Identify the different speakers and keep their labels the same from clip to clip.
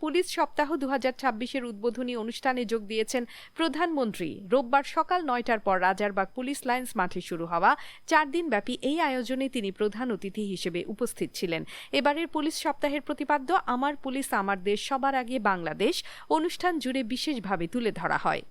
Speaker 1: Police সপ্তাহ 2026-এর উদ্বোধনী অনুষ্ঠানে যোগ দিয়েছেন প্রধানমন্ত্রী। রোববার সকাল 9টার পর রাজারবাগ পুলিশ লাইন্স মাঠে শুরু হওয়া 4 দিনব্যাপী এই আয়োজনে তিনি প্রধান অতিথি হিসেবে উপস্থিত ছিলেন। এবারের পুলিশ সপ্তাহের প্রতিপাদ্য আমার পুলিশ আমার দেশ সবার আগে বাংলাদেশ অনুষ্ঠান জুড়ে বিশেষভাবে তুলে ধরা হয়।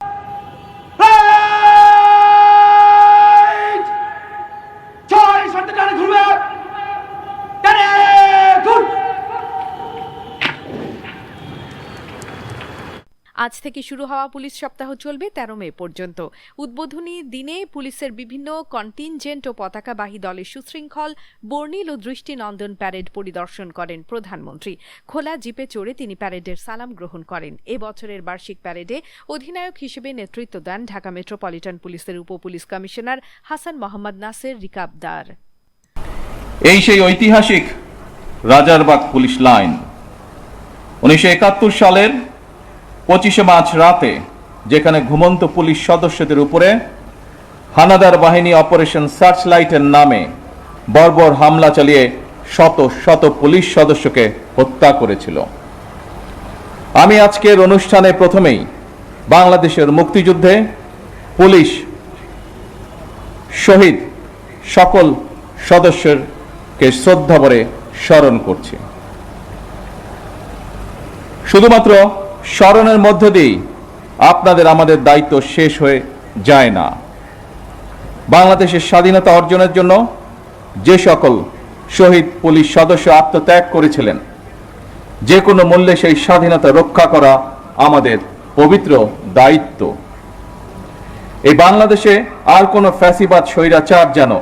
Speaker 1: আজ থেকে শুরু হওয়া পুলিশ সপ্তাহ চলবে 13 মে পর্যন্ত। উদ্বোধনী দিনে পুলিশের বিভিন্ন কন্টিনজেন্ট ও পতাকাবাহী দলের সুশৃঙ্খল বর্ণিল ও দৃষ্টিনন্দন প্যারেড পরিদর্শন করেন প্রধানমন্ত্রী। খোলা জিপে চড়ে তিনি প্যারেডের সালাম গ্রহণ করেন। এবছরের বার্ষিক প্যারেডে অধিনায়ক হিসেবে নেতৃত্ব দেন ঢাকা মেট্রোপলিটন পুলিশের উপপুলিশ কমিশনার হাসান মোহাম্মদ নাসের রিকাবদার।
Speaker 2: এই সেই ঐতিহাসিক রাজারবাগ পুলিশ লাইন 1971 সালের 25 মার্চ রাতে, যেখানে ঘুমন্ত পুলিশ সদস্যদের উপরে হানাদার বাহিনী অপারেশন সার্চলাইটের নামে বর্বর হামলা চালিয়ে শত শত পুলিশ সদস্যকে হত্যা করেছিল। আমি আজকের অনুষ্ঠানে প্রথমেই বাংলাদেশের মুক্তিযুদ্ধে পুলিশ শহীদ সকল সদস্যকে শ্রদ্ধা ভরে স্মরণ করছি। শুধুমাত্র স্মরণের মধ্য দিয়েই আপনাদের আমাদের দায়িত্ব শেষ হয়ে যায় না। বাংলাদেশের স্বাধীনতা অর্জনের জন্য যে সকল শহীদ পুলিশ সদস্য আত্মত্যাগ করেছিলেন, যে কোনো মূল্যে সেই স্বাধীনতা রক্ষা করা আমাদের পবিত্র দায়িত্ব। এই বাংলাদেশে আর কোনো ফ্যাসিবাদ স্বৈরাচার যেন